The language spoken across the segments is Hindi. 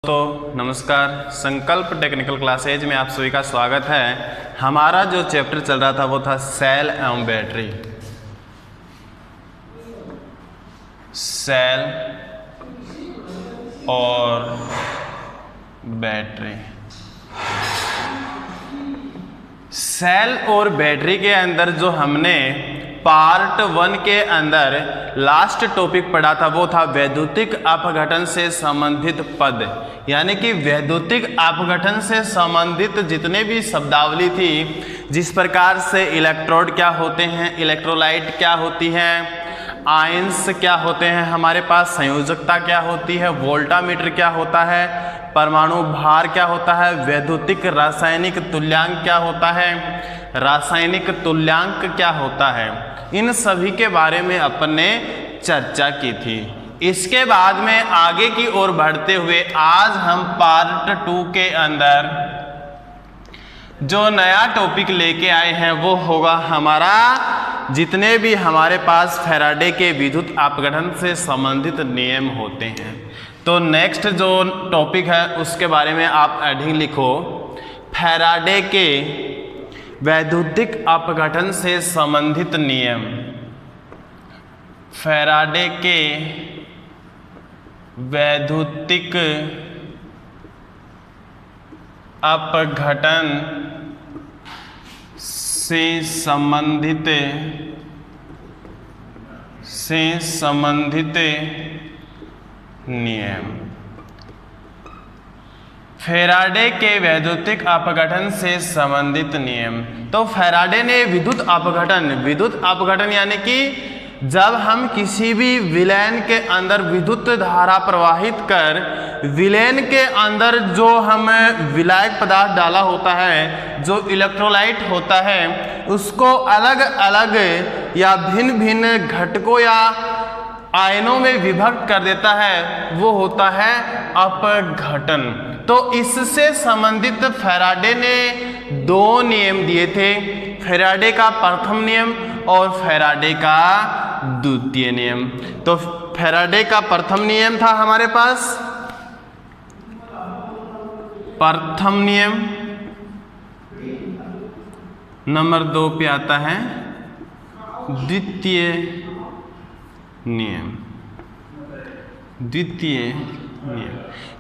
दोस्तों नमस्कार। संकल्प टेक्निकल क्लासेज में आप सभी का स्वागत है। हमारा जो चैप्टर चल रहा था वो था सेल एवं बैटरी। सेल और बैटरी। सेल और बैटरी के अंदर जो हमने पार्ट 1 के अंदर लास्ट टॉपिक पढ़ा था वो था वैद्युतिक अपघटन से संबंधित पद, यानी कि वैद्युतिक अपघटन से संबंधित जितने भी शब्दावली थी, जिस प्रकार से इलेक्ट्रोड क्या होते हैं, इलेक्ट्रोलाइट क्या होती है, आयंस क्या होते हैं, हमारे पास संयोजकता क्या होती है, वोल्टामीटर क्या होता है, परमाणु भार क्या होता है, वैद्युतिक रासायनिक तुल्यांक क्या होता है, रासायनिक तुल्यांक क्या होता है, इन सभी के बारे में अपन ने चर्चा की थी। इसके बाद में आगे की ओर बढ़ते हुए आज हम पार्ट 2 के अंदर जो नया टॉपिक लेके आए हैं वो होगा हमारा जितने भी हमारे पास फैराडे के विद्युत अपघटन से संबंधित नियम होते हैं। तो नेक्स्ट जो टॉपिक है उसके बारे में आप हेडिंग लिखो, फैराडे के वैद्युतिक अपघटन से संबंधित नियम। फैराडे के वैद्युतिक अपघटन से संबंधित नियम। फैराडे के वैद्युतिक अपघटन से संबंधित नियम। तो फैराडे ने विद्युत अपघटन यानी कि जब हम किसी भी विलयन के अंदर विद्युत धारा प्रवाहित कर विलयन के अंदर जो हम विलायक पदार्थ डाला होता है, जो इलेक्ट्रोलाइट होता है, उसको अलग अलग या भिन्न भिन्न घटकों या आयनों में विभक्त कर देता है, वो होता है अपघटन। तो इससे संबंधित फैराडे ने 2 नियम दिए थे, फैराडे का प्रथम नियम और फैराडे का द्वितीय नियम। तो फैराडे का प्रथम नियम था हमारे पास प्रथम नियम, नंबर 2 पे आता है द्वितीय नियम।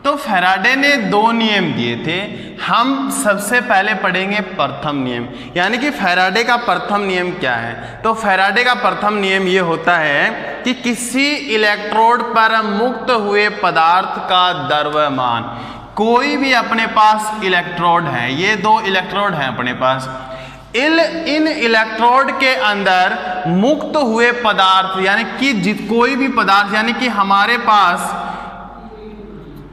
तो फैराडे ने 2 नियम दिए थे। हम सबसे पहले पढ़ेंगे प्रथम नियम, यानी कि फैराडे का प्रथम नियम क्या है। तो फैराडे का प्रथम नियम ये होता है कि किसी इलेक्ट्रोड पर मुक्त हुए पदार्थ का द्रव्यमान, कोई भी अपने पास इलेक्ट्रोड है, ये 2 इलेक्ट्रोड हैं अपने पास, इन इलेक्ट्रोड के अंदर मुक्त हुए पदार्थ यानी कि कोई भी पदार्थ, यानी कि हमारे पास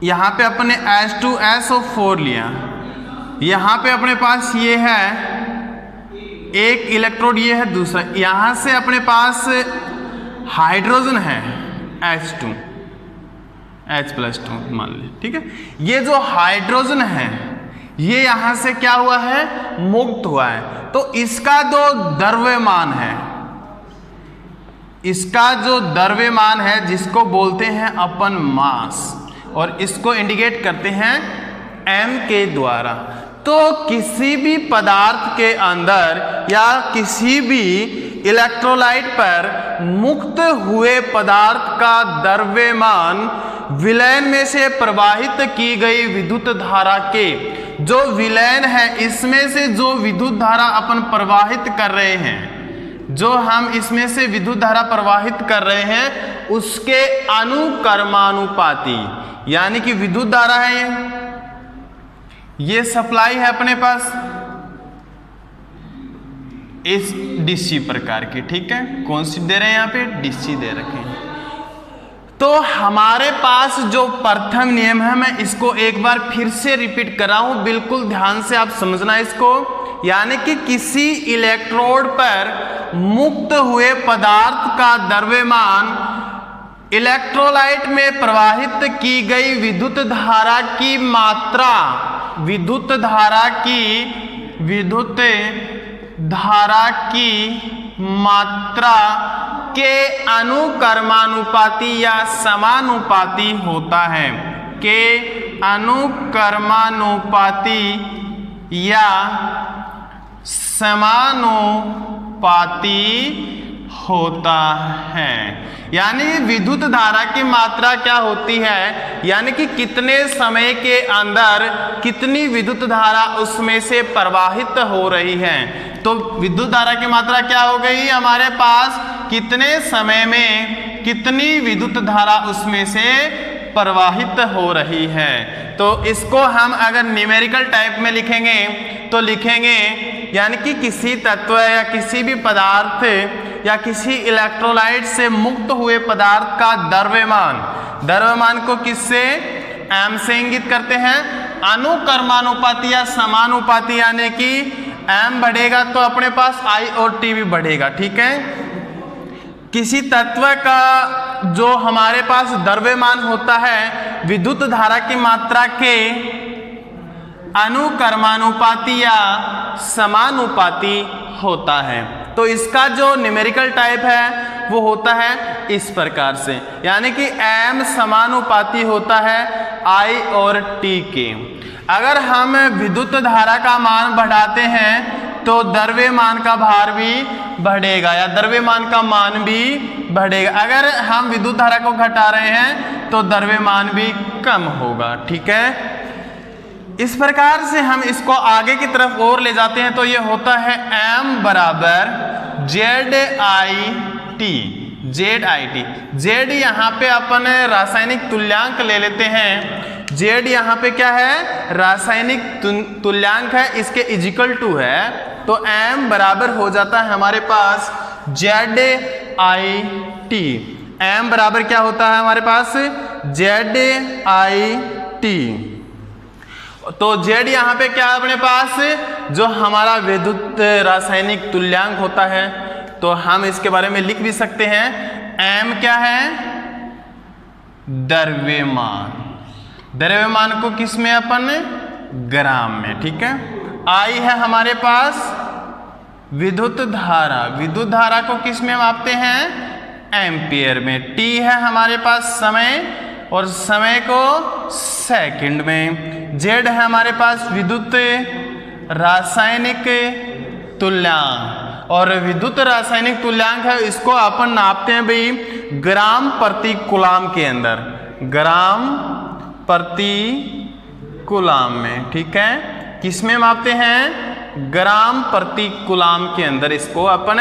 यहाँ पे अपने H2SO4 लिया, यहाँ पे अपने पास ये है एक इलेक्ट्रोड, ये है दूसरा, यहाँ से अपने पास हाइड्रोजन है H2 H+2 मान ली, ठीक है। ये जो हाइड्रोजन है ये यहाँ से क्या हुआ है, मुक्त हुआ है। तो इसका जो द्रव्यमान है, इसका जो द्रव्यमान है जिसको बोलते हैं अपन मास, और इसको इंडिकेट करते हैं m के द्वारा। तो किसी भी पदार्थ के अंदर या किसी भी इलेक्ट्रोलाइट पर मुक्त हुए पदार्थ का द्रव्यमान विलयन में से प्रवाहित की गई विद्युत धारा के, जो विलयन है इसमें से जो विद्युत धारा अपन प्रवाहित कर रहे हैं, जो हम इसमें से विद्युत धारा प्रवाहित कर रहे हैं उसके अनुक्रमानुपाती, यानी कि विद्युत धारा है ये सप्लाई है अपने पास इस डीसी प्रकार की, ठीक है। कौन सी दे रहे हैं यहाँ पे, डीसी दे रखे हैं। तो हमारे पास जो प्रथम नियम है, मैं इसको एक बार फिर से रिपीट कर रहा हूं, बिल्कुल ध्यान से आप समझना इसको, यानी कि किसी इलेक्ट्रोड पर मुक्त हुए पदार्थ का द्रव्यमान इलेक्ट्रोलाइट में प्रवाहित की गई विद्युत धारा की मात्रा, विद्युत धारा की मात्रा के अनुक्रमानुपाती या समानुपाती होता है, के अनुक्रमानुपाती या समानुपाती होता है। यानी विद्युत धारा की मात्रा क्या होती है, यानी कि कितने समय के अंदर कितनी विद्युत धारा उसमें से प्रवाहित हो रही है। तो विद्युत धारा की मात्रा क्या हो गई हमारे पास, कितने समय में कितनी विद्युत धारा उसमें से प्रवाहित हो रही है। तो इसको हम अगर न्यूमेरिकल टाइप में लिखेंगे तो लिखेंगे यानी कि किसी तत्व या किसी भी पदार्थ या किसी इलेक्ट्रोलाइट से मुक्त हुए पदार्थ का द्रव्यमान को किससे, m से इंगित करते हैं। अनुक्रमानुपाती या समानुपाती यानी कि m बढ़ेगा तो अपने पास I और T भी बढ़ेगा, ठीक है। किसी तत्व का जो हमारे पास द्रव्यमान होता है विद्युत धारा की मात्रा के अनुक्रमानुपाती या समानुपाती होता है। तो इसका जो न्यूमेरिकल टाइप है वो होता है इस प्रकार से, यानी कि m समानुपाती होता है I और T के। अगर हम विद्युत धारा का मान बढ़ाते हैं तो द्रव्यमान का भार भी बढ़ेगा या द्रव्यमान का मान भी बढ़ेगा। अगर हम विद्युत धारा को घटा रहे हैं तो द्रव्यमान भी कम होगा, ठीक है। इस प्रकार से हम इसको आगे की तरफ और ले जाते हैं तो ये होता है m बराबर Z यहाँ पे अपन रासायनिक तुल्यांक ले लेते हैं। Z यहाँ पे क्या है, रासायनिक तुल्यांक है, इसके इजिकल टू है। तो m बराबर हो जाता है हमारे पास ZIT। m बराबर क्या होता है हमारे पास, ZIT। तो Z यहाँ पे क्या है अपने पास, जो हमारा विद्युत रासायनिक तुल्यांक होता है। तो हम इसके बारे में लिख भी सकते हैं, m क्या है, द्रव्यमान को किस में अपन, ग्राम में, ठीक है। I है हमारे पास विद्युत धारा को किस में मापते हैं, एम्पियर में। T है हमारे पास समय और समय को सेकंड में। Z है हमारे पास विद्युत रासायनिक तुल्यांक और विद्युत रासायनिक तुल्यांक है, इसको अपन नापते हैं भाई ग्राम प्रति कूलाम के अंदर, ग्राम प्रति कूलाम में, ठीक है। किस में मापते हैं, ग्राम प्रति कूलाम के अंदर। इसको अपन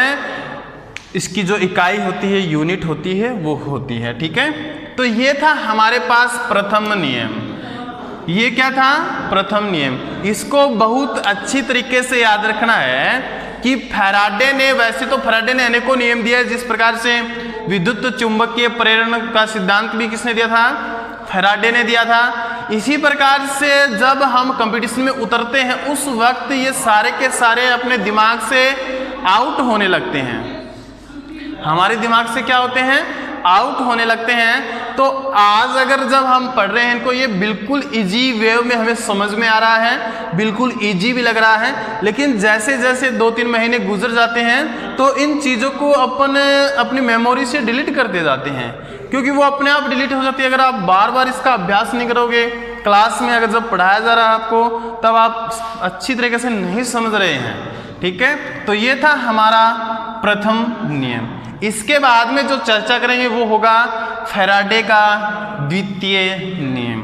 इसकी जो इकाई होती है, यूनिट होती है, वो होती है, ठीक है। तो ये था हमारे पास प्रथम नियम। ये क्या था, प्रथम नियम। इसको बहुत अच्छी तरीके से याद रखना है कि फैराडे ने, वैसे तो फैराडे ने अनेकों नियम दिया है। जिस प्रकार से विद्युत चुंबकीय प्रेरण का सिद्धांत भी किसने दिया था, फैराडे ने दिया था। इसी प्रकार से जब हम कंपटीशन में उतरते हैं उस वक्त ये सारे के सारे अपने दिमाग से आउट होने लगते हैं, हमारे दिमाग से क्या होते हैं, आउट होने लगते हैं। तो आज अगर जब हम पढ़ रहे हैं इनको, ये बिल्कुल इजी वे में हमें समझ में आ रहा है, बिल्कुल इजी भी लग रहा है। लेकिन जैसे जैसे 2-3 महीने गुजर जाते हैं तो इन चीज़ों को अपन अपनी मेमोरी से डिलीट करते जाते हैं, क्योंकि वो अपने आप डिलीट हो जाती है। अगर आप बार बार इसका अभ्यास नहीं करोगे, क्लास में अगर जब पढ़ाया जा रहा है आपको, तब आप अच्छी तरीके से नहीं समझ रहे हैं, ठीक है। तो ये था हमारा प्रथम नियम। इसके बाद में जो चर्चा करेंगे वो होगा फैराडे का द्वितीय नियम।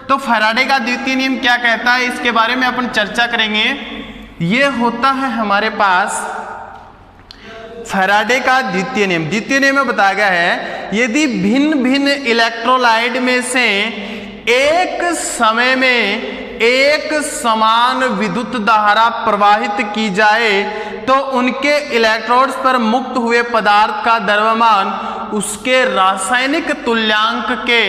तो फैराडे का द्वितीय नियम क्या कहता है, इसके बारे में अपन चर्चा करेंगे। ये होता है हमारे पास फैराडे का द्वितीय नियम। द्वितीय नियम में बताया गया है, यदि भिन्न भिन्न इलेक्ट्रोलाइट में से एक समय में एक समान विद्युत धारा प्रवाहित की जाए तो उनके इलेक्ट्रोड्स पर मुक्त हुए पदार्थ का द्रव्यमान उसके रासायनिक तुल्यांक के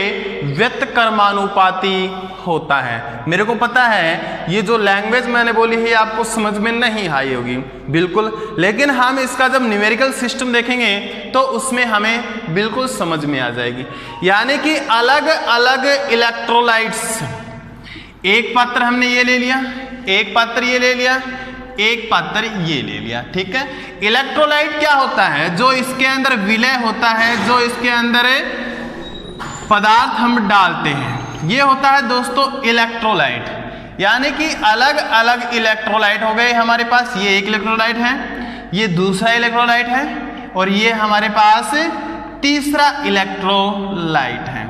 व्यतक्रमानुपाती होता है। मेरे को पता है ये जो लैंग्वेज मैंने बोली है आपको समझ में नहीं आई होगी बिल्कुल, लेकिन हम इसका जब न्यूमेरिकल सिस्टम देखेंगे तो उसमें हमें बिल्कुल समझ में आ जाएगी। यानी कि अलग अलग इलेक्ट्रोलाइट्स, एक पात्र हमने ये ले लिया, एक पात्र ये ले लिया, एक पात्र ये ले लिया, ठीक है। इलेक्ट्रोलाइट क्या होता है, जो इसके अंदर विलय होता है, जो इसके अंदर पदार्थ हम डालते हैं, ये होता है दोस्तों इलेक्ट्रोलाइट, यानी कि अलग अलग इलेक्ट्रोलाइट हो गए हमारे पास। ये एक इलेक्ट्रोलाइट है, ये दूसरा इलेक्ट्रोलाइट है, और ये हमारे पास तीसरा इलेक्ट्रोलाइट है।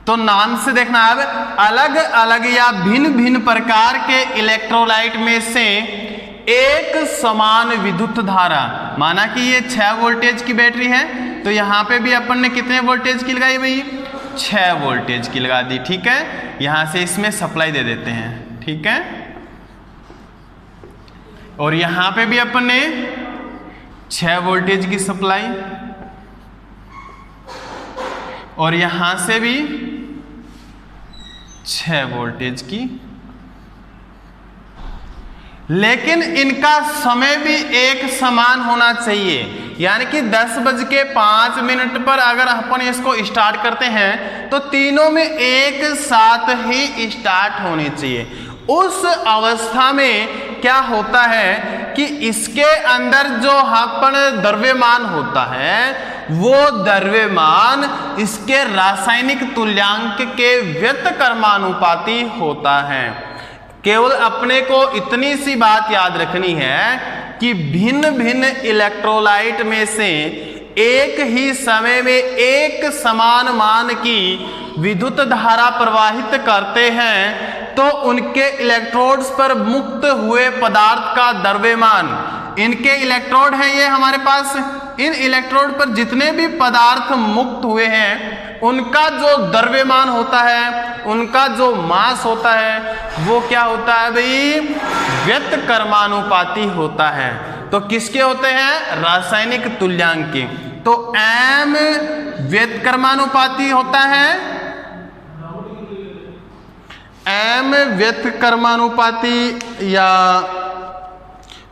तो नाम से देखना, अब अलग अलग या भिन्न भिन्न प्रकार के इलेक्ट्रोलाइट में से एक समान विद्युत धारा, माना कि ये 6 वोल्टेज की बैटरी है, तो यहाँ पे भी अपन ने कितने वोल्टेज की लगाई भाई, 6 वोल्टेज की लगा दी। ठीक है, यहाँ से इसमें सप्लाई दे देते हैं। ठीक है, और यहाँ पे भी अपन ने 6 वोल्टेज की सप्लाई, और यहां से भी 6 वोल्टेज की, लेकिन इनका समय भी एक समान होना चाहिए, यानी कि 10:05 पर अगर अपन इसको स्टार्ट करते हैं तो तीनों में एक साथ ही स्टार्ट होनी चाहिए। उस अवस्था में क्या होता है कि इसके अंदर जो अपन द्रव्यमान होता है वो द्रव्यमान इसके रासायनिक तुल्यांक के व्युत्क्रमानुपाती होता है। केवल अपने को इतनी सी बात याद रखनी है कि भिन्न भिन्न इलेक्ट्रोलाइट में से एक ही समय में एक समान मान की विद्युत धारा प्रवाहित करते हैं तो उनके इलेक्ट्रोड्स पर मुक्त हुए पदार्थ का द्रव्यमान, इनके इलेक्ट्रोड हैं ये हमारे पास, इन इलेक्ट्रोड पर जितने भी पदार्थ मुक्त हुए हैं उनका जो द्रव्यमान होता है, उनका जो मास होता है, वो क्या होता है भाई, व्युत्क्रमानुपाती होता है। तो किसके होते हैं, रासायनिक तुल्यांक के। तो m व्युत्क्रमानुपाती होता है, m व्युत्क्रमानुपाती, या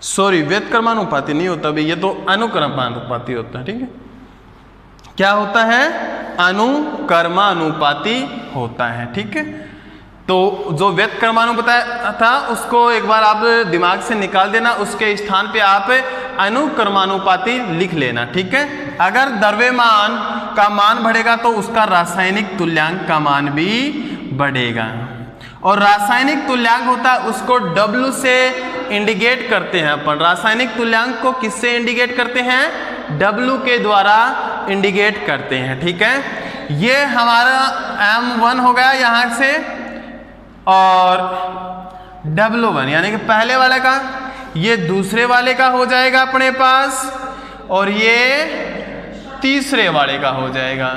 सॉरी व्युत्क्रमानुपाती नहीं होता भाई, ये तो अनुक्रमानुपाती होता है। ठीक है, क्या होता है, अनुक्रमानुपाती होता है। ठीक है, तो जो व्युत्क्रमानुपाती था उसको एक बार आप दिमाग से निकाल देना, उसके स्थान पे आप अनुक्रमानुपाती लिख लेना। ठीक है, अगर द्रव्यमान का मान बढ़ेगा तो उसका रासायनिक तुल्यांक का मान भी बढ़ेगा, और रासायनिक तुल्यांक होता है उसको W से इंडिकेट करते हैं अपन। रासायनिक तुल्यांक को किससे इंडिकेट करते हैं, W के द्वारा इंडिकेट करते हैं। ठीक है, ये हमारा M1 हो गया यहां से, और W1 यानी कि पहले वाले का, ये दूसरे वाले का हो जाएगा अपने पास, और ये तीसरे वाले का हो जाएगा।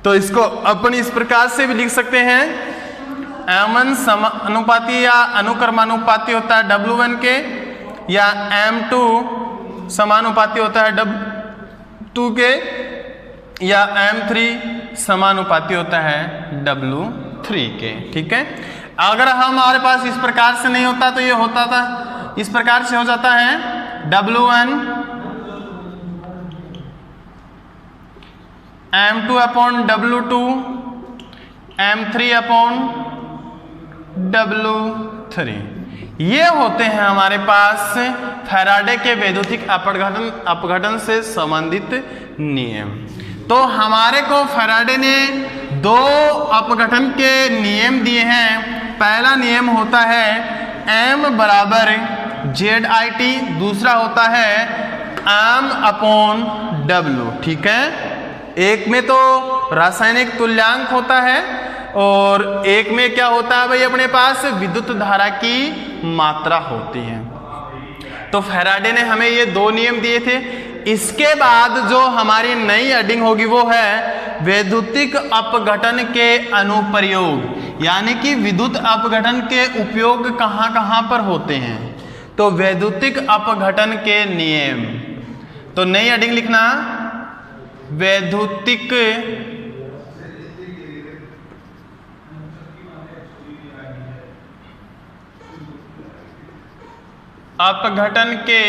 तो इसको अपन इस प्रकार से भी लिख सकते हैं, M1 समानुपाती या अनुक्रमानुपाती होता है W1 के, या M2 समानुपाती होता है W2 के, या M3 समानुपाती होता है W3 के। ठीक है, अगर हमारे पास इस प्रकार से नहीं होता तो ये होता था, इस प्रकार से हो जाता है W1 M2 upon W2 M3 upon W3। ये होते हैं हमारे पास फैराडे के वैद्युतिक अपघटन से संबंधित नियम। तो हमारे को फैराडे ने 2 अपघटन के नियम दिए हैं। पहला नियम होता है M बराबर ZIT, दूसरा होता है M अपॉन W। ठीक है, एक में तो रासायनिक तुल्यांक होता है और एक में क्या होता है भाई, अपने पास विद्युत धारा की मात्रा होती है। तो फैराडे ने हमें ये 2 नियम दिए थे। इसके बाद जो हमारी नई हेडिंग होगी वो है वैद्युतिक अपघटन के अनुप्रयोग, यानी कि विद्युत अपघटन के उपयोग कहाँ कहाँ पर होते हैं। तो वैद्युतिक अपघटन के नियम, तो नई हेडिंग लिखना, वैद्युतिक अपघटन के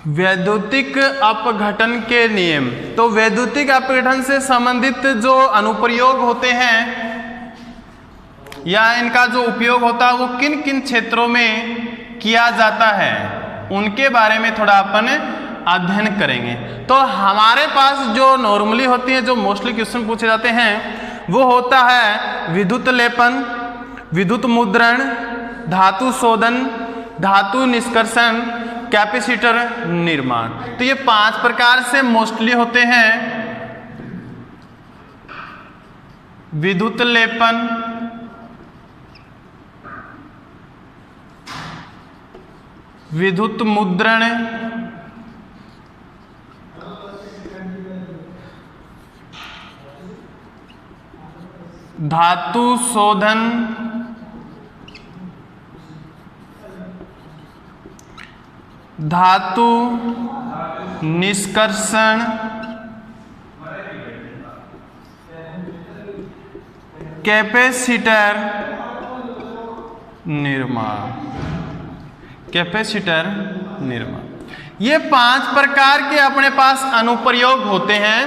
वैद्युतिक अपघटन के नियम। तो वैद्युतिक अपघटन से संबंधित जो अनुप्रयोग होते हैं या इनका जो उपयोग होता है वो किन किन क्षेत्रों में किया जाता है, उनके बारे में थोड़ा अपन अध्ययन करेंगे। तो हमारे पास जो नॉर्मली होती है, जो मोस्टली क्वेश्चन पूछे जाते हैं, वो होता है विद्युत लेपन, विद्युत मुद्रण, धातु शोधन, धातु निष्कर्षण, कैपेसिटर निर्माण। तो ये 5 प्रकार से मोस्टली होते हैं। विद्युत लेपन, विद्युत मुद्रण, धातु शोधन, धातु निष्कर्षण, कैपेसिटर निर्माण, कैपेसिटर निर्माण। ये 5 प्रकार के अपने पास अनुप्रयोग होते हैं।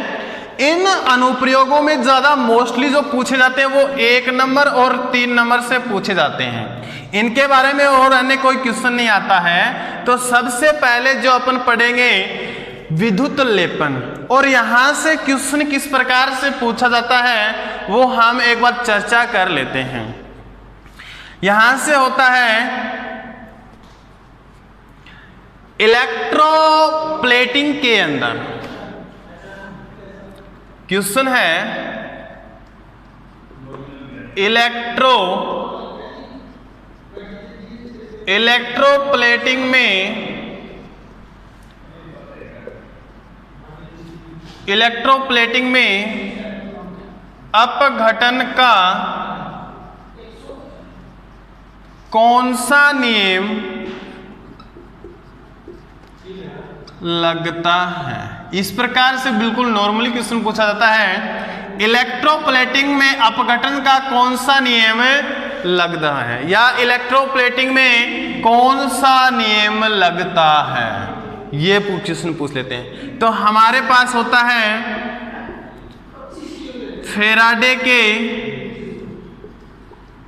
इन अनुप्रयोगों में ज्यादा मोस्टली जो पूछे जाते हैं वो 1 नंबर और 3 नंबर से पूछे जाते हैं। इनके बारे में और अन्य कोई क्वेश्चन नहीं आता है। तो सबसे पहले जो अपन पढ़ेंगे विद्युत लेपन, और यहां से क्वेश्चन किस प्रकार से पूछा जाता है वो हम एक बार चर्चा कर लेते हैं। यहां से होता है इलेक्ट्रोप्लेटिंग के अंदर क्वेश्चन है इलेक्ट्रोप्लेटिंग में अपघटन का कौन सा नियम लगता है। इस प्रकार से बिल्कुल नॉर्मली क्वेश्चन पूछा जाता है, इलेक्ट्रोप्लेटिंग में अपघटन का कौन सा नियम लगता है, या इलेक्ट्रोप्लेटिंग में कौन सा नियम लगता है, ये क्वेश्चन पूछ लेते हैं। तो हमारे पास होता है फैराडे के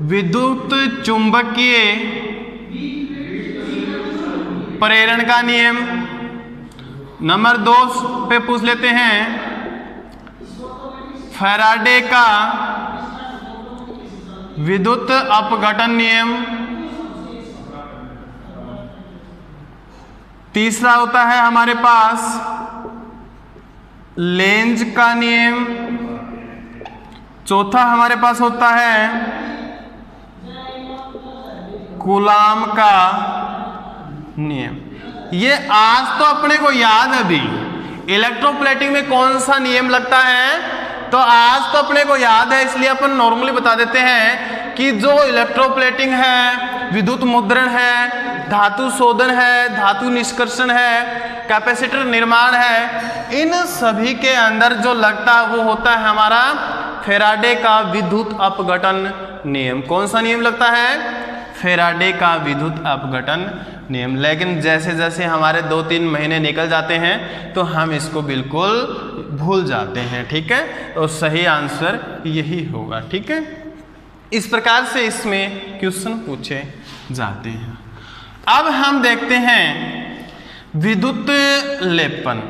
विद्युत चुंबकीय प्रेरण का नियम। नंबर 2 पे पूछ लेते हैं फैराडे का विद्युत अपघटन नियम। तीसरा होता है हमारे पास लेंज का नियम। चौथा हमारे पास होता है कूलाम का नियम। ये आज तो अपने को याद है अभी, इलेक्ट्रोप्लेटिंग में कौन सा नियम लगता है तो आज तो अपने को याद है, इसलिए अपन नॉर्मली बता देते हैं कि जो इलेक्ट्रोप्लेटिंग है, विद्युत मुद्रण है, धातु शोधन है, धातु निष्कर्षण है, कैपेसिटर निर्माण है, इन सभी के अंदर जो लगता है वो होता है हमारा फैराडे का विद्युत अपघटन नियम। कौन सा नियम लगता है? फैराडे का विद्युत अपघटन नियम। लेकिन जैसे जैसे हमारे 2-3 महीने निकल जाते हैं तो हम इसको बिल्कुल भूल जाते हैं, ठीक है। तो सही आंसर यही होगा, ठीक है। इस प्रकार से इसमें क्वेश्चन पूछे जाते हैं। अब हम देखते हैं विद्युत लेपन।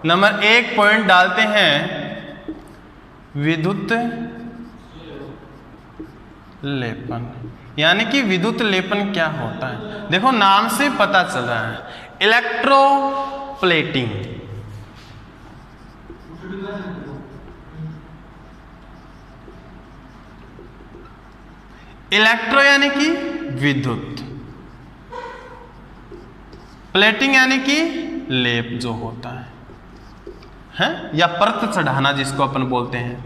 नंबर 1 पॉइंट डालते हैं विद्युत लेपन, यानी कि विद्युत लेपन क्या होता है। देखो नाम से पता चल रहा है, इलेक्ट्रोप्लेटिंग। इलेक्ट्रो यानी कि विद्युत, प्लेटिंग यानी कि लेप जो होता है या परत चढ़ाना, जिसको अपन बोलते हैं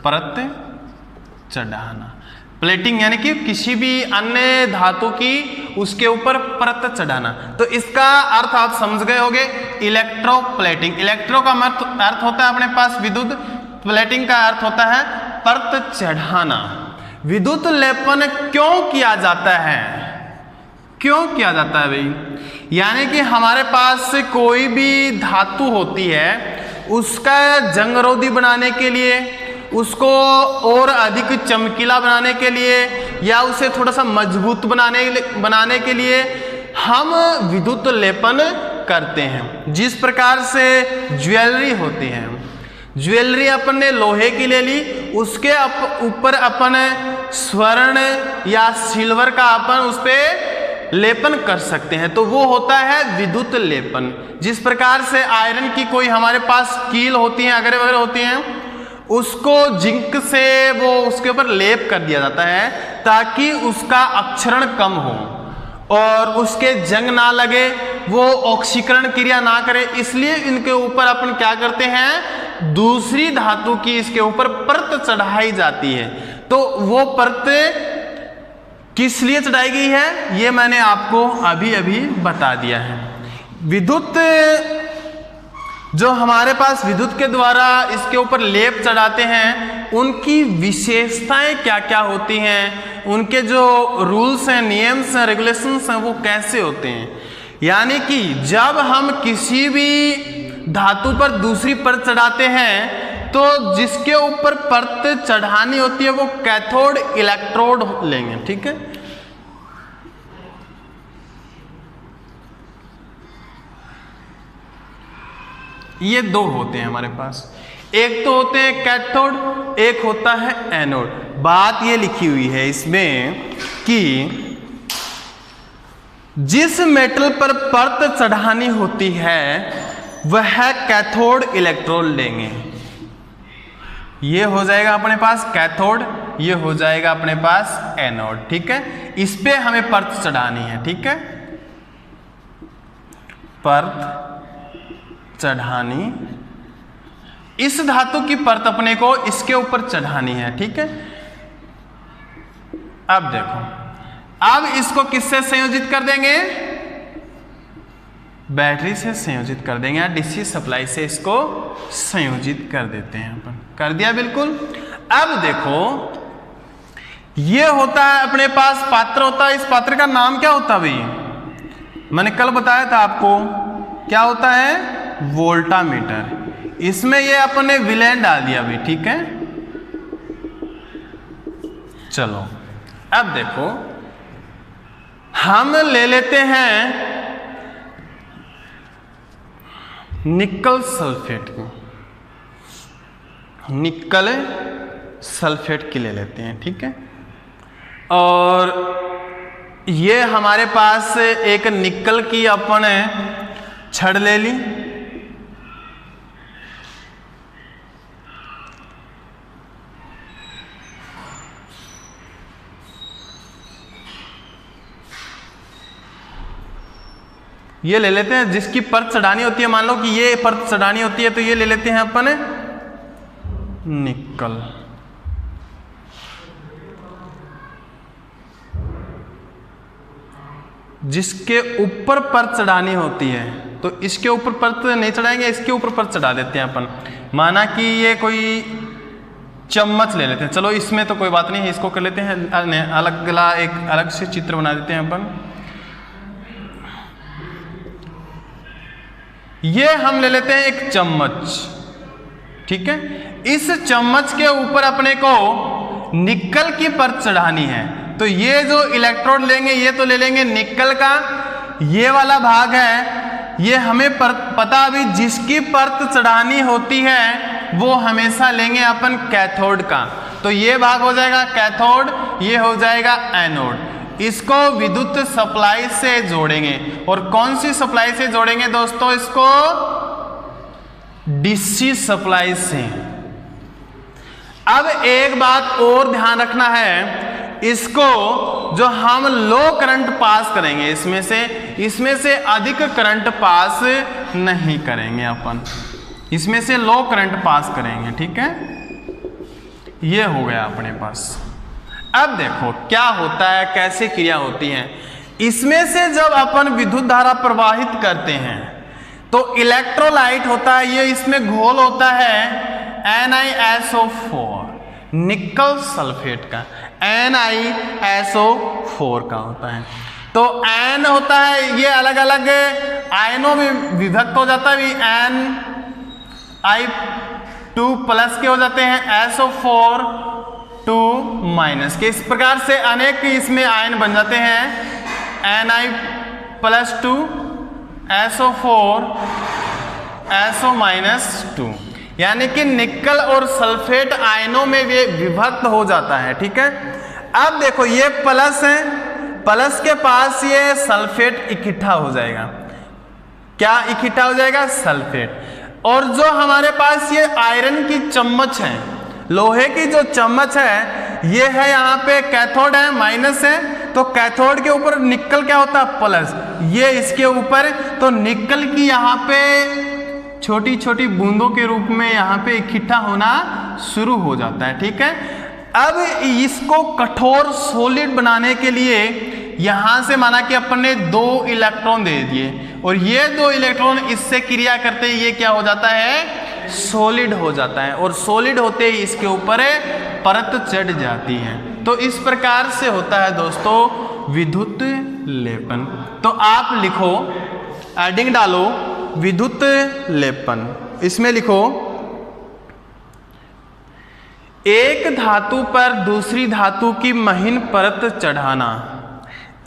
परत चढ़ाना। प्लेटिंग यानी कि किसी भी अन्य धातु की उसके ऊपर परत चढ़ाना। तो इसका अर्थ आप समझ गए होंगे, इलेक्ट्रोप्लेटिंग। इलेक्ट्रो का अर्थ होता है अपने पास विद्युत, प्लेटिंग का अर्थ होता है परत चढ़ाना। विद्युत लेपन क्यों किया जाता है? क्यों किया जाता है भाई? यानी कि हमारे पास कोई भी धातु होती है, उसका जंगरोधी बनाने के लिए, उसको और अधिक चमकीला बनाने के लिए, या उसे थोड़ा सा मजबूत बनाने के लिए हम विद्युत लेपन करते हैं। जिस प्रकार से ज्वेलरी होती है, ज्वेलरी अपन ने लोहे की ले ली, उसके ऊपर अपन स्वर्ण या सिल्वर का अपन उस पर लेपन कर सकते हैं, तो वो होता है विद्युत लेपन। जिस प्रकार से आयरन की कोई हमारे पास कील होती है, अगैरह वगैरह होती हैं, उसको जिंक से वो उसके ऊपर लेप कर दिया जाता है ताकि उसका अपक्षरण कम हो और उसके जंग ना लगे, वो ऑक्सीकरण क्रिया ना करे, इसलिए इनके ऊपर अपन क्या करते हैं, दूसरी धातु की इसके ऊपर परत चढ़ाई जाती है। तो वो परत किस लिए चढ़ाई गई है ये मैंने आपको अभी अभी बता दिया है। विद्युत जो हमारे पास विद्युत के द्वारा इसके ऊपर लेप चढ़ाते हैं, उनकी विशेषताएं क्या क्या होती हैं, उनके जो रूल्स हैं, नियम्स हैं, रेगुलेशंस हैं, वो कैसे होते हैं। यानी कि जब हम किसी भी धातु पर दूसरी परत चढ़ाते हैं तो जिसके ऊपर परत चढ़ानी होती है वो कैथोड इलेक्ट्रोड लेंगे, ठीक है। ये दो होते हैं हमारे पास, एक तो होते हैं कैथोड, एक होता है एनोड। बात ये लिखी हुई है इसमें कि जिस मेटल पर परत चढ़ानी होती है वह कैथोड इलेक्ट्रोड लेंगे। ये हो जाएगा अपने पास कैथोड, ये हो जाएगा अपने पास एनोड, ठीक है। इस पे हमें परत चढ़ानी है, ठीक है, परत चढ़ानी, इस धातु की परत अपने को इसके ऊपर चढ़ानी है, ठीक है। अब देखो, अब इसको किससे संयोजित कर देंगे, बैटरी से संयोजित कर देंगे या डीसी सप्लाई से इसको संयोजित कर देते हैं अपन, कर दिया बिल्कुल। अब देखो, ये होता है अपने पास पात्र होता है, इस पात्र का नाम क्या होता है भाई, मैंने कल बताया था आपको, क्या होता है, वोल्टामीटर। इसमें ये अपन ने विलेन डाल दिया भाई, ठीक है। चलो अब देखो, हम ले लेते हैं निकल सल्फेट की, निकल सल्फेट की ले लेते हैं, ठीक है। और ये हमारे पास एक निकल की अपन छड़ ले ली, ये ले लेते हैं जिसकी परत चढ़ानी होती है, मान लो कि ये परत चढ़ानी होती है तो ये ले लेते हैं अपन निकल। जिसके ऊपर परत चढ़ानी होती है तो इसके ऊपर परत नहीं चढ़ाएंगे, इसके ऊपर परत चढ़ा देते हैं अपन। माना कि ये कोई चम्मच ले लेते हैं, चलो इसमें तो कोई बात नहीं है, इसको कर लेते हैं अलग, एक अलग से चित्र बना देते हैं अपन। ये हम ले लेते हैं एक चम्मच, ठीक है। इस चम्मच के ऊपर अपने को निकल की परत चढ़ानी है, तो ये जो इलेक्ट्रोड लेंगे ये तो ले लेंगे निकल का, ये वाला भाग है ये हमें पता अभी जिसकी परत चढ़ानी होती है वो हमेशा लेंगे अपन कैथोड का, तो ये भाग हो जाएगा कैथोड, ये हो जाएगा एनोड। इसको विद्युत सप्लाई से जोड़ेंगे, और कौन सी सप्लाई से जोड़ेंगे दोस्तों, इसको डीसी सप्लाई से। अब एक बात और ध्यान रखना है, इसको जो हम लो करंट पास करेंगे इसमें से अधिक करंट पास नहीं करेंगे अपन, इसमें से लो करंट पास करेंगे, ठीक है। ये हो गया अपने पास। अब देखो क्या होता है, कैसे क्रिया होती है। इसमें से जब अपन विद्युत धारा प्रवाहित करते हैं तो इलेक्ट्रोलाइट होता है, ये इसमें घोल होता है NiSO4, निकल सल्फेट का, NiSO4 का होता है। तो N होता है, ये अलग अलग आयनों में विभक्त हो जाता है, Ni2+ के हो जाते हैं, SO4 2- के। इस प्रकार से अनेक इसमें आयन बन जाते हैं, +2 SO4 SO-2, यानी कि निकल और सल्फेट आयनों में वे विभक्त हो जाता है। ठीक है, अब देखो ये प्लस है, प्लस के पास ये सल्फेट इकट्ठा हो जाएगा। क्या इकट्ठा हो जाएगा? सल्फेट। और जो हमारे पास ये आयरन की चम्मच है, लोहे की जो चम्मच है, ये है यहाँ पे कैथोड है, माइनस है, तो कैथोड के ऊपर निकल क्या होता है? प्लस। ये इसके ऊपर, तो निकल की यहाँ पे छोटी छोटी बूंदों के रूप में यहाँ पे इकट्ठा होना शुरू हो जाता है। ठीक है, अब इसको कठोर सॉलिड बनाने के लिए यहां से माना कि अपन ने 2 इलेक्ट्रॉन दे दिए, और ये 2 इलेक्ट्रॉन इससे क्रिया करते ही ये क्या हो जाता है? सॉलिड हो जाता है, और सॉलिड होते ही इसके ऊपर परत चढ़ जाती है। तो इस प्रकार से होता है दोस्तों विद्युत लेपन। तो आप लिखो, एडिंग डालो विद्युत लेपन। इसमें लिखो एक धातु पर दूसरी धातु की महीन परत चढ़ाना।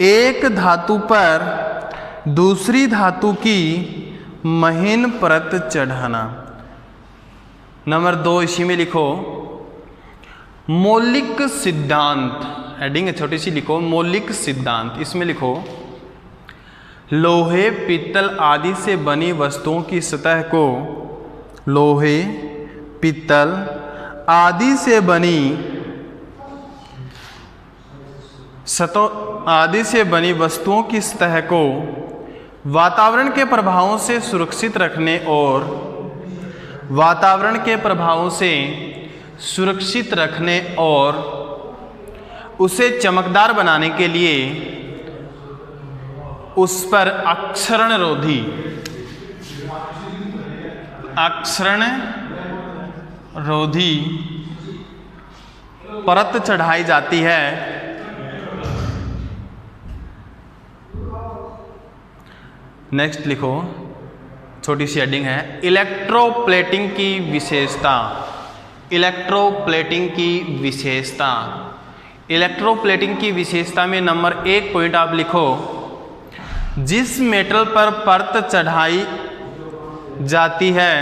एक धातु पर दूसरी धातु की महीन परत चढ़ाना। नंबर 2 इसी में लिखो मौलिक सिद्धांत। हेडिंग छोटी सी लिखो मौलिक सिद्धांत। इसमें लिखो लोहे, पीतल आदि से बनी वस्तुओं की सतह को, लोहे, पीतल आदि से बनी आदि से बनी वस्तुओं की सतह को वातावरण के प्रभावों से सुरक्षित रखने और वातावरण के प्रभावों से सुरक्षित रखने और उसे चमकदार बनाने के लिए उस पर अक्षरण रोधी परत चढ़ाई जाती है। नेक्स्ट लिखो, छोटी सी हेडिंग है इलेक्ट्रोप्लेटिंग की विशेषता। इलेक्ट्रोप्लेटिंग की विशेषता। इलेक्ट्रोप्लेटिंग की विशेषता में नंबर 1 पॉइंट आप लिखो जिस मेटल पर परत चढ़ाई जाती है,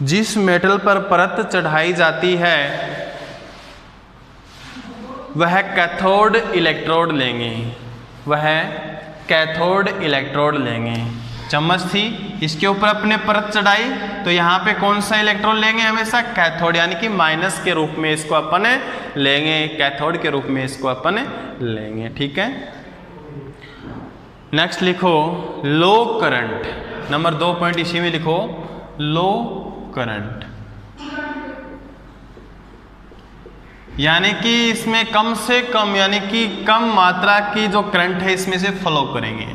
जिस मेटल पर परत चढ़ाई जाती है वह कैथोड इलेक्ट्रोड लेंगे। वह कैथोड इलेक्ट्रोड लेंगे। चम्मच थी, इसके ऊपर अपने परत चढ़ाई, तो यहाँ पे कौन सा इलेक्ट्रॉन लेंगे? हमेशा कैथोड, यानी कि माइनस के रूप में इसको अपन लेंगे, कैथोड के रूप में इसको अपन लेंगे। ठीक है, नेक्स्ट लिखो लो करंट। नंबर 2 पॉइंट इसी में लिखो लो करंट, यानी कि इसमें कम से कम, यानी कि कम मात्रा की जो करंट है इसमें से फ्लो करेंगे।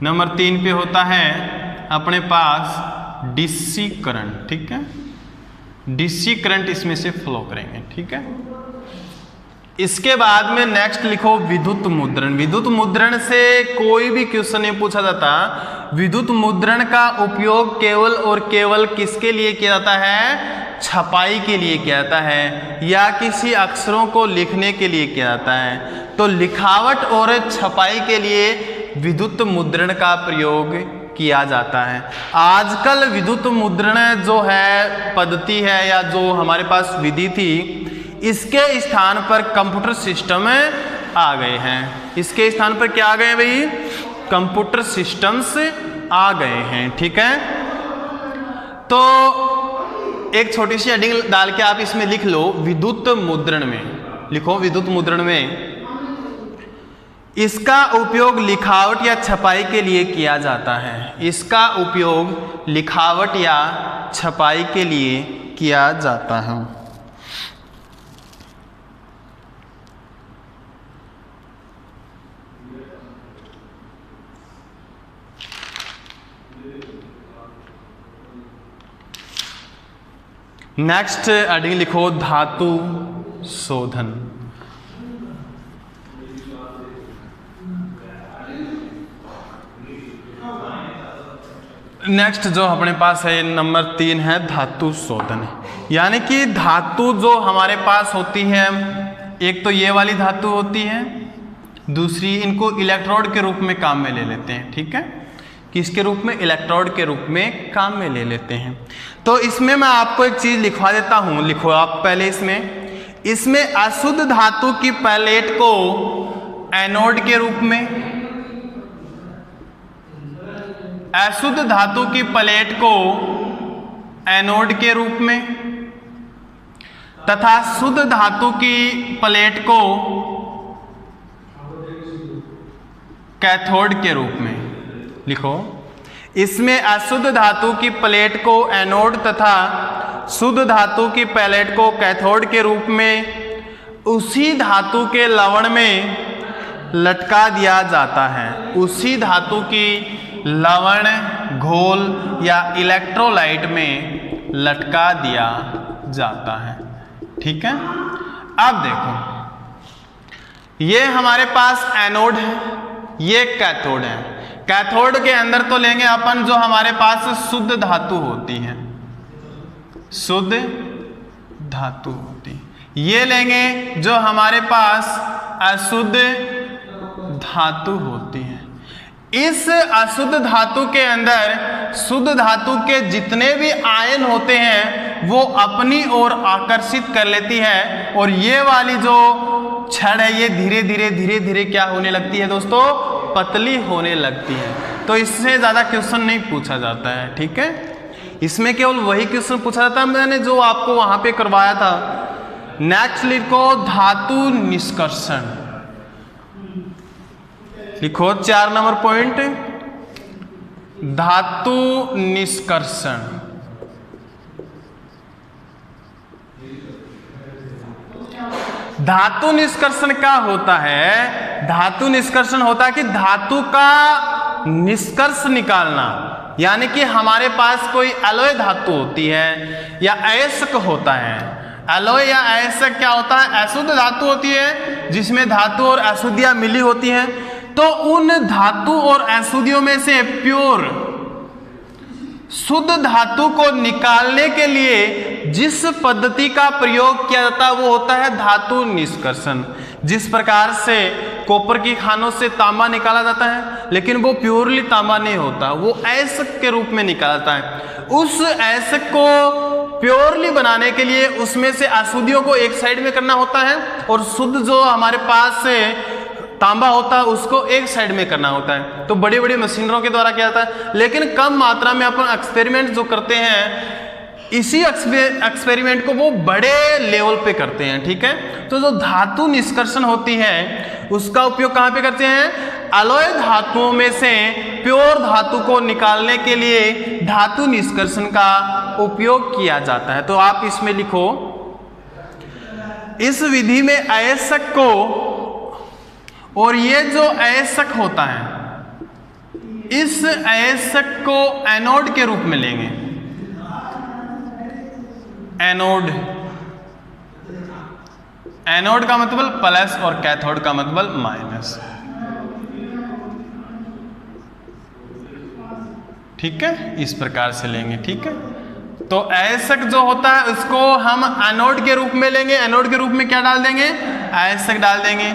नंबर 3 पे होता है अपने पास डीसी करंट। ठीक है, डीसी करंट इसमें से फ्लो करेंगे। ठीक है, इसके बाद में नेक्स्ट लिखो विद्युत मुद्रण। विद्युत मुद्रण से कोई भी क्वेश्चन नहीं पूछा जाता। विद्युत मुद्रण का उपयोग केवल और केवल किसके लिए किया जाता है? छपाई के लिए किया जाता है, या किसी अक्षरों को लिखने के लिए किया जाता है। तो लिखावट और छपाई के लिए विद्युत मुद्रण का प्रयोग किया जाता है। आजकल विद्युत मुद्रण जो है पद्धति है, या जो हमारे पास विधि थी, इसके स्थान पर कंप्यूटर सिस्टम आ गए हैं। इसके स्थान पर क्या आ गए भाई? कंप्यूटर सिस्टम्स आ गए हैं। ठीक है, तो एक छोटी सी हेडिंग डाल के आप इसमें लिख लो विद्युत मुद्रण में। लिखो विद्युत मुद्रण में इसका उपयोग लिखावट या छपाई के लिए किया जाता है। इसका उपयोग लिखावट या छपाई के लिए किया जाता है। नेक्स्ट हेडिंग लिखो धातु शोधन। नेक्स्ट जो अपने पास है नंबर 3 है धातु शोधन, यानी कि धातु जो हमारे पास होती है, एक तो ये वाली धातु होती है दूसरी इनको इलेक्ट्रोड के रूप में काम में ले लेते हैं, ठीक है, किसके रूप में, इलेक्ट्रोड के रूप में काम में ले लेते हैं। तो इसमें मैं आपको एक चीज लिखवा देता हूं, लिखो आप पहले इसमें अशुद्ध धातु की पैलेट को एनोड के रूप में, अशुद्ध धातु की प्लेट को एनोड के रूप में तथा शुद्ध धातु की प्लेट को कैथोड के रूप में लिखो। इसमें अशुद्ध धातु की प्लेट को एनोड तथा शुद्ध धातु की प्लेट को कैथोड के रूप में उसी धातु के लवण में लटका दिया जाता है, उसी धातु की लवण, घोल या इलेक्ट्रोलाइट में लटका दिया जाता है, ठीक है। अब देखो, ये हमारे पास एनोड है, ये कैथोड है। कैथोड के अंदर तो लेंगे अपन जो हमारे पास शुद्ध धातु होती है, शुद्ध धातु होती है। ये लेंगे जो हमारे पास अशुद्ध धातु होती है। इस अशुद्ध धातु के अंदर शुद्ध धातु के जितने भी आयन होते हैं वो अपनी ओर आकर्षित कर लेती है, और ये वाली जो छड़ है ये धीरे धीरे धीरे धीरे क्या होने लगती है दोस्तों, पतली होने लगती है। तो इससे ज्यादा क्वेश्चन नहीं पूछा जाता है, ठीक है। इसमें केवल वही क्वेश्चन पूछा जाता है मैंने जो आपको वहां पे करवाया था। नेक्स्ट लिखो धातु निष्कर्षण, लिखो 4 नंबर पॉइंट, धातु निष्कर्षण। धातु निष्कर्षण क्या होता है? धातु निष्कर्षण होता है कि धातु का निष्कर्ष निकालना, यानी कि हमारे पास कोई अलॉय धातु होती है या अयस्क होता है। अलॉय या अयस्क क्या होता है? अशुद्ध धातु होती है जिसमें धातु और अशुद्धियां मिली होती हैं। तो उन धातु और अशुद्धियों में से प्योर शुद्ध धातु को निकालने के लिए जिस पद्धति का प्रयोग किया जाता है वो होता है धातु निष्कर्षण। जिस प्रकार से कॉपर की खानों से तांबा निकाला जाता है, लेकिन वो प्योरली तांबा नहीं होता, वो अयस्क के रूप में निकाला जाता है। उस अयस्क को प्योरली बनाने के लिए उसमें से अशुद्धियों को एक साइड में करना होता है, और शुद्ध जो हमारे पास से तांबा होता है उसको एक साइड में करना होता है। तो बड़ी बड़ी मशीनरों के द्वारा किया जाता है, लेकिन कम मात्रा में अपन एक्सपेरिमेंट जो करते हैं, इसी एक्सपेरिमेंट को वो बड़े लेवल पे करते हैं, ठीक है। तो जो धातु निष्कर्षण होती है उसका उपयोग कहाँ पे करते हैं? अलॉय धातुओं में से प्योर धातु को निकालने के लिए धातु निष्कर्षण का उपयोग किया जाता है। तो आप इसमें लिखो, इस विधि में अयस्क को, और ये जो अयस्क होता है इस अयस्क को एनोड के रूप में लेंगे। एनोड, एनोड का मतलब प्लस और कैथोड का मतलब माइनस, ठीक है, इस प्रकार से लेंगे, ठीक है। तो अयस्क जो होता है उसको हम एनोड के रूप में लेंगे। एनोड के रूप में क्या डाल देंगे? अयस्क डाल देंगे।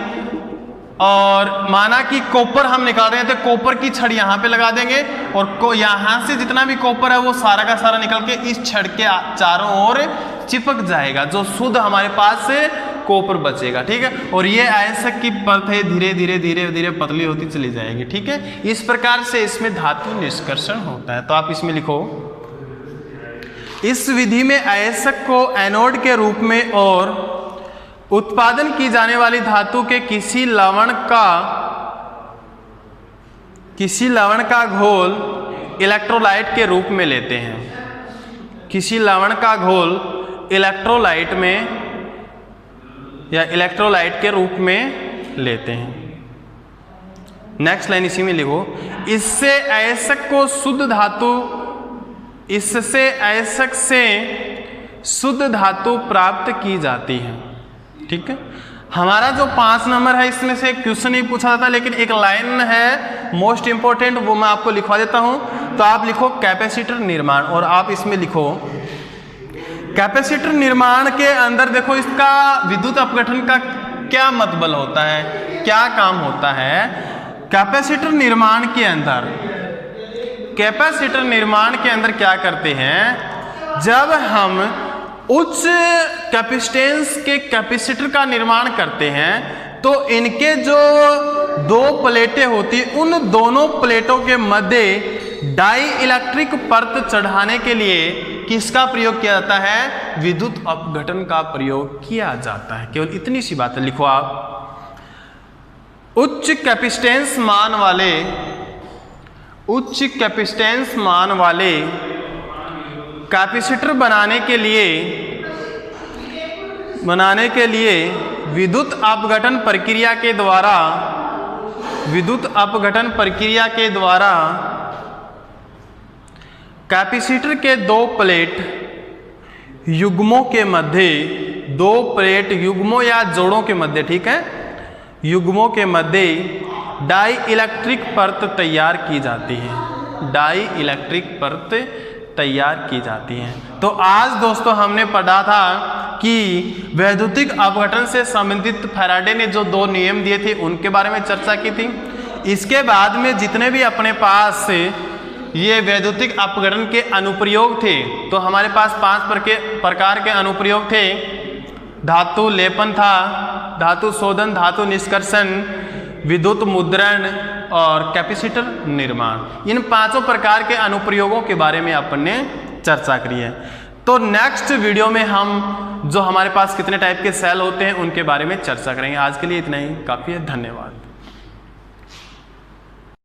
और माना कि कॉपर हम निकाल रहे हैं तो कॉपर की छड़ यहाँ पे लगा देंगे, और यहाँ से जितना भी कॉपर है वो सारा का सारा निकल के इस छड़ के चारों ओर चिपक जाएगा, जो शुद्ध हमारे पास से कॉपर बचेगा, ठीक है। और ये अयस्क की परतें धीरे धीरे धीरे धीरे पतली होती चली जाएगी, ठीक है। इस प्रकार से इसमें धातु निष्कर्षण होता है। तो आप इसमें लिखो, इस विधि में अयस्क को एनोड के रूप में और उत्पादन की जाने वाली धातु के किसी लवण का घोल इलेक्ट्रोलाइट के रूप में लेते हैं। किसी लवण का घोल इलेक्ट्रोलाइट में या इलेक्ट्रोलाइट के रूप में लेते हैं। नेक्स्ट लाइन इसी में लिखो, इससे अयस्क को शुद्ध धातु, इससे अयस्क से शुद्ध धातु प्राप्त की जाती है, ठीक है। हमारा जो 5 नंबर है इसमें से क्वेश्चन नहीं पूछा जाता, लेकिन एक लाइन है मोस्ट इंपॉर्टेंट, वो मैं आपको लिखवा देता हूं। तो आप लिखो कैपेसिटर निर्माण, और आप इसमें लिखो कैपेसिटर निर्माण के अंदर देखो इसका विद्युत अपघटन का क्या मतलब होता है। क्या काम होता है कैपेसिटर निर्माण के अंदर? कैपेसिटर निर्माण के अंदर क्या करते हैं, जब हम उच्च कैपेसिटेंस के कैपेसिटर का निर्माण करते हैं तो इनके जो दो प्लेटें होती, उन दोनों प्लेटों के मध्य डाई इलेक्ट्रिक परत चढ़ाने के लिए किसका प्रयोग किया जाता है? विद्युत अपघटन का प्रयोग किया जाता है। केवल इतनी सी बात लिखो आप। उच्च कैपेसिटेंस मान वाले कैपेसिटर बनाने के लिए विद्युत अपघटन प्रक्रिया के द्वारा कैपेसिटर के दो प्लेट युग्मों के मध्य, दो प्लेट युग्मों या जोड़ों के मध्य, ठीक है, युग्मों के मध्य डाई इलेक्ट्रिक परत तैयार की जाती है। डाई इलेक्ट्रिक परत तैयार की जाती है। तो आज दोस्तों हमने पढ़ा था कि वैद्युतिक अपघटन से संबंधित फैराडे ने जो दो नियम दिए थे उनके बारे में चर्चा की थी। इसके बाद में जितने भी अपने पास ये वैद्युतिक अपघटन के अनुप्रयोग थे, तो हमारे पास 5 प्रकार के अनुप्रयोग थे। धातु लेपन था, धातु शोधन, धातु निष्कर्षण, विद्युत मुद्रण और कैपेसिटर निर्माण। इन 5 प्रकार के अनुप्रयोगों के बारे में अपन ने चर्चा करी है। तो नेक्स्ट वीडियो में हम जो हमारे पास कितने टाइप के सेल होते हैं उनके बारे में चर्चा करेंगे। आज के लिए इतना ही काफ़ी है। धन्यवाद।